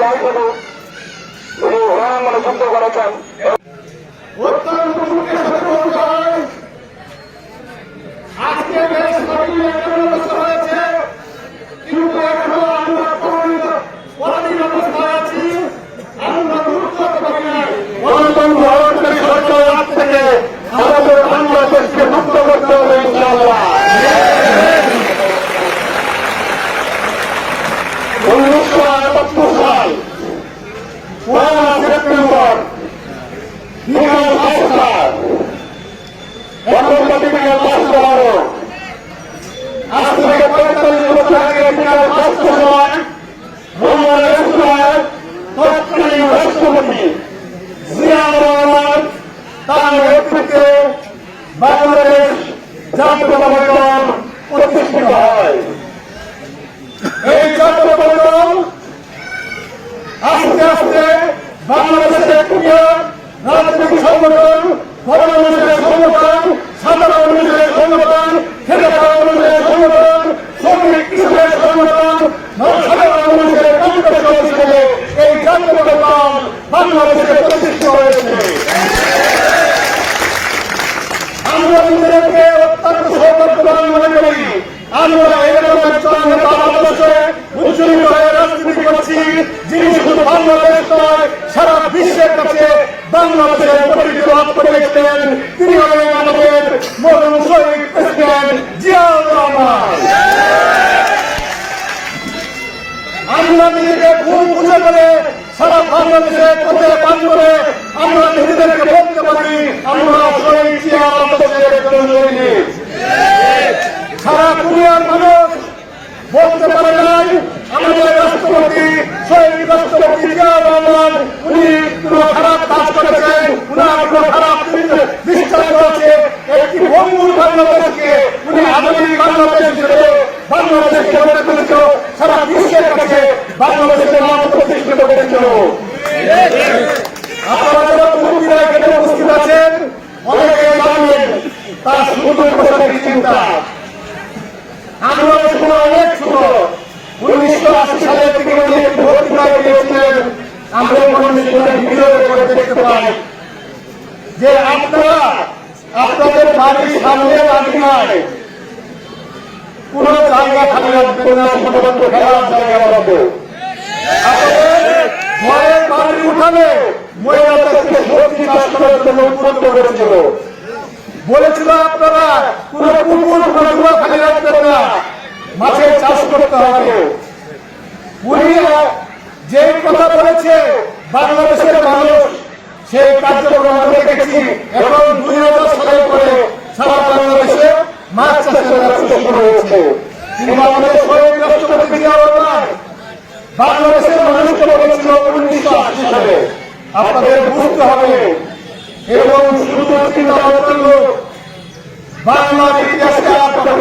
জয় গুরু তিনি রণাঙ্গনে যুদ্ধ করেছেন। অত্যন্ত দুঃখের সাথে আজকে বেশ হয়েছে, কিন্তু এখনো আমরা পরাধীন অবস্থায় আছি। আমরা মুক্ত হতে পারি নাই। গণতন্ত্র অর্জনের সরকার হাত থেকে আমাদের বাংলাদেশকে মুক্ত করতে হবে ইনশাআল্লাহ। 1971 সাল 1 সেপ্টেম্বর বিকাল 5টা বিকাল 5:12 আজ থেকে 45 বছর আগে বিকাল 5টার সময় তৎকালীন রাষ্ট্রপতি জিয়াউর রহমান তার নেতৃত্বে বাংলাদেশ জাতীয়তাবাদী দল প্রতিষ্ঠিত হয়। এই জাতীয়তাবাদী দল আস্তে আস্তে বাংলাদেশের একটি রাজনৈতিক সংগঠন, গণমানুষের সংগঠন, সাধারণ মানুষের সংগঠন, খেটে খাওয়া মানুষের সংগঠন, শ্রমিক কৃষকের সংগঠন, সাধারণ মানুষের কণ্ঠস্বর হিসেবে এই জাতীয়তাবাদী দল বাংলাদেশে প্রতিষ্ঠিত হয়েছে। আমরা নিজেদেরকে অত্যন্ত সৌভাগ্যবান মনে করি। আমরা এরকম একজন নেতার আদর্শে উজ্জীবিত হয়ে রাজনীতি করছি, যিনি শুধু বাংলাদেশ নয় সারা বিশ্বের কাছে বাংলাদেশের পরিচিত লাভ করে গেছিলেন। তিনি হলেন আমাদের মরহুম শহীদ প্রেসিডেন্ট জিয়াউর রহমান। আমরা নিজেকে ভুল বুঝে করে সারা বাংলাদেশের পথে পান করে আমরা নিজেদেরকে বলতে পারি আমরা শহীদ জিয়াউর আদর্শের একজন সৈনিক। সারা দুনিয়ার মানুষ বলতে পারে নাই আমাদের রাষ্ট্রপতি শহীদ রাষ্ট্রপতি জিয়াউর রহমান উনি কোন খারাপ কাজ করেছেন, উনার কোন খারাপ বিশ্বাস রয়েছে। একটি বঙ্গুর বাংলাদেশকে উনি আধুনিক বাংলাদেশ হিসেবে বাংলাদেশকে গড়ে তুলেছিল, সারা বিশ্বের কাছে বাংলাদেশের নাম প্রতিষ্ঠিত করেছিল। আপনারা যারা মুক্তিরা এখানে উপস্থিত আছেন অনেকে জানেন তার সুদূর প্রসারের চিন্তা। আমরা সময় অনেক ছোট, 1980 সালে থেকে উনি একটি বক্তৃতা দিয়েছিলেন। আমরা ভিডিও করে দেখতে পাই যে আপনারা আপনাদের বাড়ির সামনে বাড়িনায় কোন জায়গা খালি রাখবেন না, শুধুমাত্র খেলার জায়গা রাখবো। আপনাদের ঘরের বাড়ির উঠানে মহিলাদেরকে সবজি চাষ করার জন্য উদ্বুদ্ধ করেছিল, বলেছিল আপনারা কোন পুকুর পুকুর খালি রাখবেন না, মাছের চাষ করতে হবে। উনি যে কথা বলেছে বাংলাদেশের মানুষ সেই কার্যক্রম আমরা দেখেছি। এখন 2000 সালের পরে সারা বাংলাদেশে মাছ চাষের ব্যবসা শুরু হয়েছে। কিন্তু আমাদের শহীদ রাষ্ট্রপতি জিয়াউর রহমান বাংলাদেশের মানুষকে বলেছিল 1980 সালে। আপনাদের বুঝতে হবে এবং শুধু চিন্তা করলো বাংলার ইতিহাসকে আসবে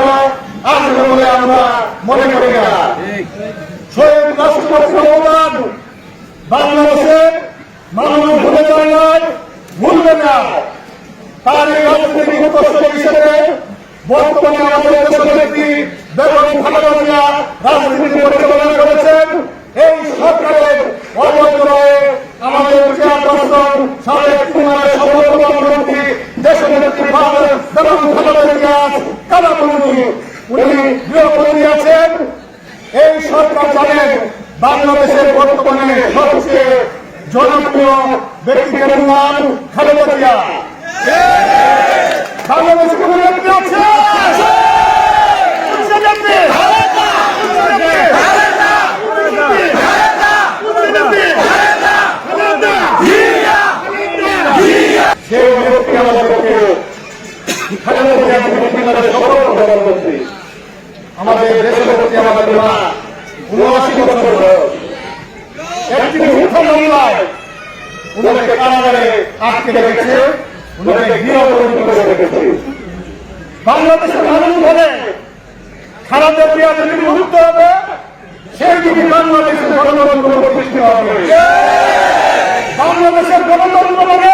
বলে আমরা মনে করি না। শহীদ রাষ্ট্রপতি অবদান বাংলাদেশের মানুষ ভুলে যায় নাই, ভুলবে না। তার এই রাজনৈতিক উত্তরসূরি হিসেবে বর্তমানে আমাদের দেশনেত্রী বেগম খালেদা জিয়া রাজনীতি পরিচালনা করেছেন। এই সরকারের অবদানে আমাদের চেয়ারপারসন সাবেক কুমারের সফলতম মন্ত্রী দেশনেত্রী বেগম খালেদা জিয়া কালামণি উনি গৃহবন্দী আছেন। এই সরকার জানেন বাংলাদেশের বর্তমানে সবচেয়ে জনপ্রিয় ব্যক্তিদের নাম খালেদা জিয়া। বাংলাদেশে কোন ব্যক্তি আছে সেই ব্যক্তি আমাদেরকে খালেদা জিয়া প্রধানমন্ত্রী, আমাদের দেশের প্রতি আমাদের মা 79 বছর বয়স। একটি মিথ্যা মামলায় উনাকে কারাগারে আটকে রেখেছে, উনাকে গৃহবন্দী করে রেখেছে। বাংলাদেশের মানুষ বলে খালেদা জিয়া যদি মুক্ত হবে সেই দিকে বাংলাদেশের গণতন্ত্র প্রতিষ্ঠিত হবে। বাংলাদেশের গণতন্ত্র হবে,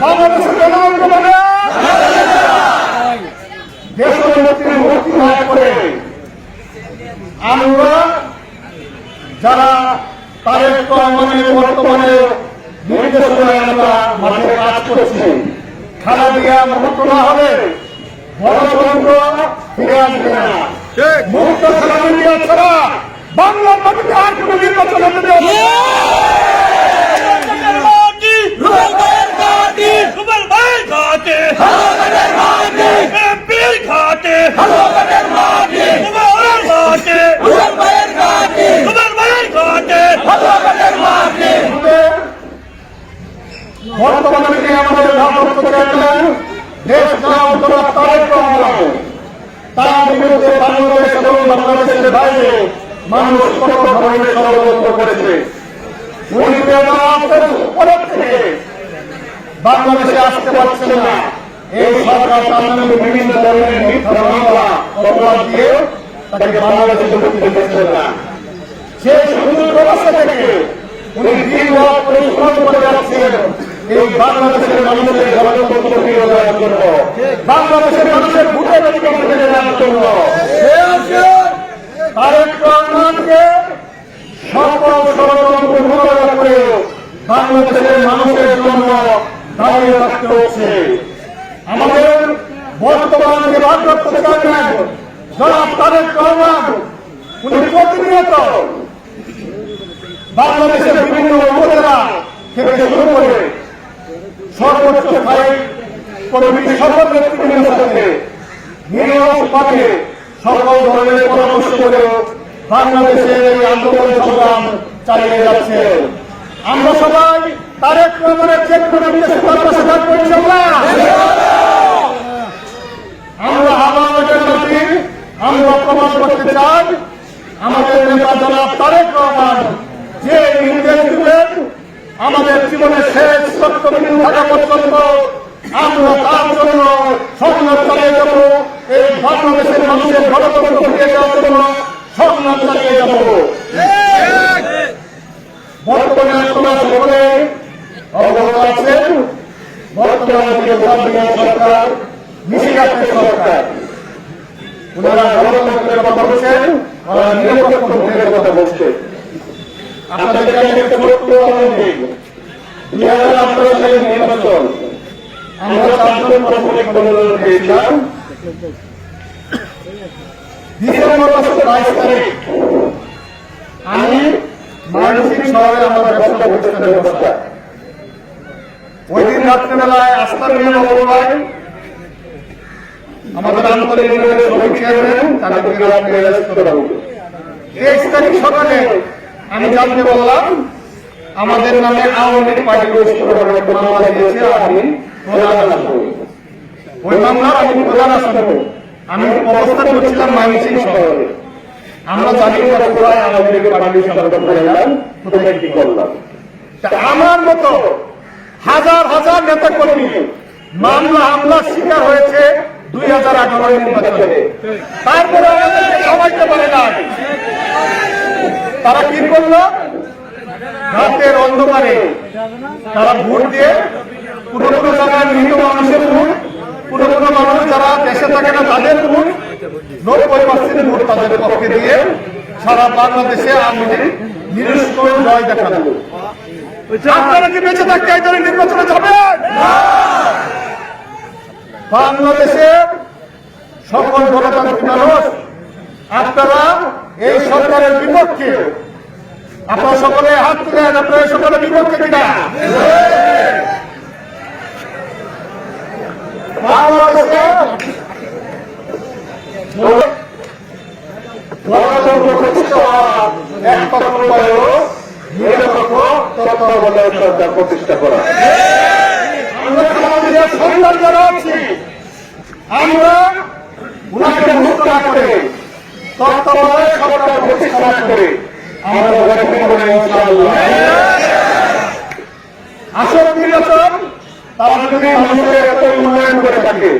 বাংলাদেশের গণতন্ত্র হবে দেশের নেত্রীর মুক্তি না করে আমরা যারা তারেক রহমানের বর্তমানে নির্দেশনায় আমরা মাঠে কাজ করছি। খেলা দিয়া মুক্ত না হলে গণতন্ত্র ফিরে আসবে না। মুক্ত খেলা মিডিয়া ছাড়া বাংলার মাটিতে আর কোনো নির্বাচন হতে দেওয়া হবে না। বর্তমানে আমাদের ভারপ্রাপ্ত চেয়ারম্যান দেশ নাম তারেক রহমান, তার বিরুদ্ধে বাংলাদেশ এবং বাংলাদেশের বাইরে মানুষ কত ধরনের ষড়যন্ত্র করেছে। উনি পরের থেকে বাংলাদেশে আসতে পারছেন না। এই সরকার তার নামে বিভিন্ন ধরনের মিথ্যা মামলা অপরাধ দিয়ে তাকে বাংলাদেশে ঢুকতে দিচ্ছেন না। সেই সুদূর প্রবাসে থেকে উনি দিন-রাত পরিশ্রম করে যাচ্ছেন এই বাংলাদেশের মানুষের গণতন্ত্র ফিরে দেওয়ার জন্য, বাংলাদেশের মানুষের ভোটের অধিকার ফিরে দেওয়ার জন্য। তারেক রহমানকে সকল ষড়যন্ত্র মোকাবেলা করে বাংলাদেশের মানুষের জন্য দাঁড়িয়ে রাখতে হচ্ছে। আমাদের বর্তমান যে ভারপ্রাপ্ত চেয়ারম্যান জনাব তারেক রহমান, উনি প্রতিনিয়ত বাংলাদেশের বিভিন্ন উপজেলা থেকে শুরু করে সর্বোচ্চ স্থায়ী কমিটি সকল নেতৃবৃন্দের সাথে নিরপেক্ষভাবে সকল ধরনের পরামর্শ করে বাংলাদেশের এই আন্দোলন সংগ্রাম চালিয়ে যাচ্ছে। আমরা সবাই তারেক রহমানের যে কোনো নির্দেশে থাকবো ইনশাআল্লাহ। আমরা আগামী মাটি আমরা প্রমাণ করতে চাই আমাদের নেতা জনাব তারেক রহমান যে নির্দেশ দিবেন আমাদের জীবনের শেষ রক্তবিন্দু থাকা পর্যন্ত আমরা তার জন্য সংগ্রাম চালিয়ে যাব। এই বাংলাদেশের মানুষের গণতন্ত্র ফিরিয়ে দেওয়ার জন্য সংগ্রাম চালিয়ে যাব। বর্তমানে আপনারা সকলে অবগত আছেন, বর্তমানে সরকার নিষেধাজ্ঞা সরকার, ওনারা গণতন্ত্রের কথা বলছেন, ওরা নিরপেক্ষ ভোটের কথা বলছে। আপনাদেরকে আমি একটা ছোট্ট উদাহরণ দিই। 2018 সালের নির্বাচন আমরা 4 জন প্রশাসনিক মনোনয়ন পেয়েছিলাম। ডিসেম্বর মাসের 22 তারিখ আমি ময়মনসিংহ শহরে আমাদের ব্যবসা প্রতিষ্ঠানের ব্যবস্থা, ওই দিন রাত্রেবেলায় আস্থার নিয়ম অবলম্বন আমাদের আন্তরিক ইউনিয়নের সভাপতি চেয়ারম্যান তাদেরকে রাত্রে অ্যারেস্ট করা হলো। 23 তারিখ সকালে আমি জানতে বললাম আমাদের নামে আওয়ামী লীগ পার্টি একটা মামলা দিয়েছে, আমি প্রধান আসামি। ওই মামলার আমি প্রধান আসামি। আমি অবস্থান করছিলাম ময়মনসিংহ শহরে। আমরা জানি কোথায় আওয়ামী লীগের পার্টির সদস্য করলাম, কোথায় কি করলাম। আমার মতো হাজার হাজার নেতা কর্মী মামলা হামলার শিকার হয়েছে 2018 নির্বাচনে। তারপরে আমাদেরকে সবাইকে বলে না, তারা কি করলো? রাতের অন্ধকারে তারা ভোট দিয়ে কোনো কোনো জায়গায় মৃত মানুষের ভোট, কোনো কোনো মানুষ যারা দেশে থাকে না তাদের ভোট, 90% ভোট তাদের পক্ষে দিয়ে সারা বাংলাদেশে আওয়ামী লীগ নিরস্ত জয় দেখালো। আপনারা কি বেঁচে থাকতে এই ধরনের নির্বাচনে যাবেন? বাংলাদেশের সকল গণতান্ত্রিক মানুষ আপনারা এই সরকারের বিপক্ষে, আপনারা সকলে হাত তুলেন, আপনারা সকলের বিপক্ষে কিনা? বাংলাদেশে গণতন্ত্র প্রতিষ্ঠা হওয়ার একমাত্র উপায় হল নিরপেক্ষ তত্ত্বাবধায়ক সরকার প্রতিষ্ঠা করা। আমরা আমাদের সন্তান যারা আছি, আমরা উনাকে মুক্ত না করে তত্ত্বাবধায়ক সরকার প্রতিষ্ঠা করে আমরা গঠন করে ইনশাআল্লাহ। আসল নির্বাচন তারা যদি মানুষের এত উন্নয়ন করে থাকে,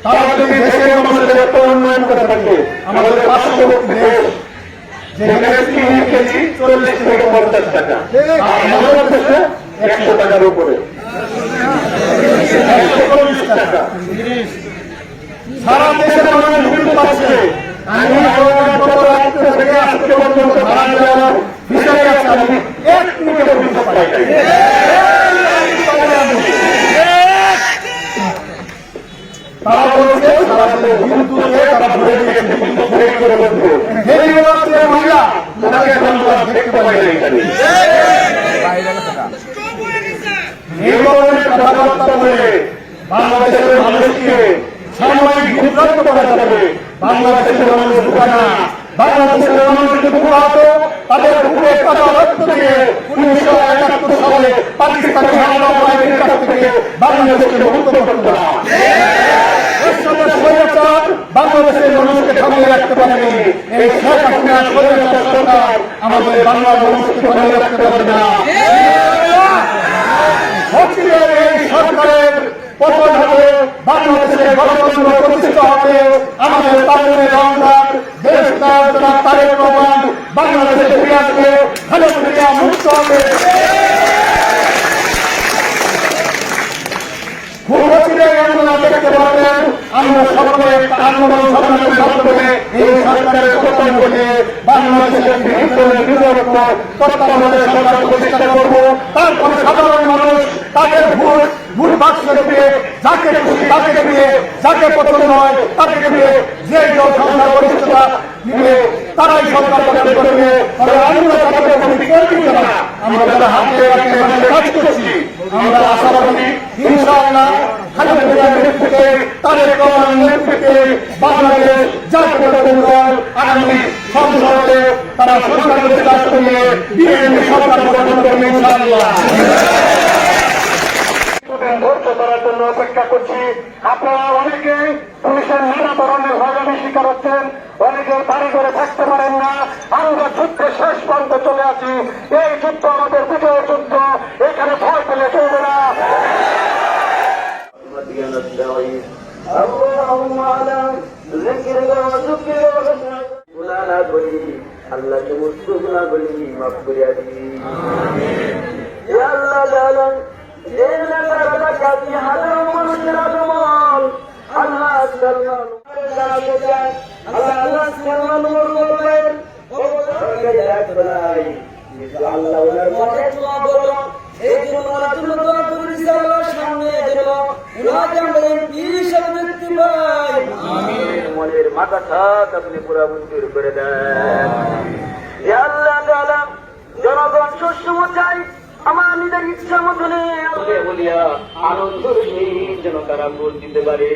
তারা যদি দেশের মানুষের এত উন্নয়ন করে থাকে, আমাদের পার্শ্ববর্তী দেশ যেখানে 3 কেজি 40 থেকে 50 টাকা, আর আমাদের দেশে 100 টাকার উপরে, 140 টাকা। সারা দেশের মানুষ বিল পাচ্ছে। আমি গত রাত থেকে আজকে পর্যন্ত ভাড়া দেওয়া উপায় নেই এখানে। এই ধরনের কথাবার্তা বলে বাংলাদেশের মানুষকে সাময়িক বিভ্রান্ত করা যাবে। বাংলাদেশের মানুষ ঢুকা না, বাংলাদেশের মানুষ যদি ঢুকা হতো তাদের বুকে কাটা রক্ত দিয়ে 1971 সালে পাকিস্তানি হামলা বাহিনীর কাছ থেকে বাংলাদেশকে মুক্ত করতো না। বাংলাদেশের মানুষকে থামিয়ে রাখতে পারেনি। এই শেখ হাসিনা স্বৈরাচার সরকার আমাদের বাংলার মানুষকে থামিয়ে রাখতে পারে না। এই সরকারের পতন হবে, বাংলাদেশের গণতন্ত্র প্রতিষ্ঠা হবে। আমাদের তারুণের রমজান দেশ তারেক রহমান বাংলাদেশে ফিরে আসবে, খালেদা জিয়া মুক্ত হবে। দেখতে পাবেন আমরা সকলে আন্দোলন সংগ্রামের মাধ্যমে এই সরকারের পতন ঘটে বাংলাদেশের বিরোধী তত্ত্বাবধানে সরকার প্রতিষ্ঠা করব। তারপরে সাধারণ মানুষ তাদের ভোট বাক্স দিয়ে যাকে খুশি তাকে দিয়ে, যাকে পছন্দ হয় তাকে দিয়ে যে দল সংখ্যা গরিষ্ঠতা নিবে তারাই সরকার গঠন করবে। আমরা যারা হাতে কাজ করছি আমরা আশাবাদী ইনশাআল্লাহ খালেদা জিয়ার নেতৃত্বে তারেক রহমানের নেতৃত্বে বাংলাদেশ জাতীয়তাবাদী দল আগামী সংসদে তারা সরকার প্রতিষ্ঠা করে বিএনপি সরকার গঠন করবে ইনশাআল্লাহ। ধৈর্য ধরার জন্য অপেক্ষা করছি। আপনারা অনেকে পুলিশের নানা ধরনের হয়রানি শিকার হচ্ছেন, অনেকে বাড়ি করে থাকতে পারেন না। আমরা যুদ্ধে শেষ প্রান্তে চলে আসি। এই যুদ্ধ আমাদের বিজয় যুদ্ধ, এখানে ভয় পেলে চলবে না। আল্লাহ সমস্ত গুণাগুলি মাফ করিয়া দিই। আল্লাহ হাজারো মানুষের আগমন আল্লাহ মনের মাথা থাক আপনি পুরা মঞ্জুর করে দেন। আল্লাহ জনগণ শস্য চাই আমার নিজের ইচ্ছা মতনে বলিয়া আনন্দের সহিত যেন তারা ভোট দিতে পারে।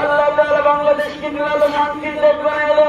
আল্লাহ তাআলা বাংলাদেশকে শান্তির দেশ বানাইল।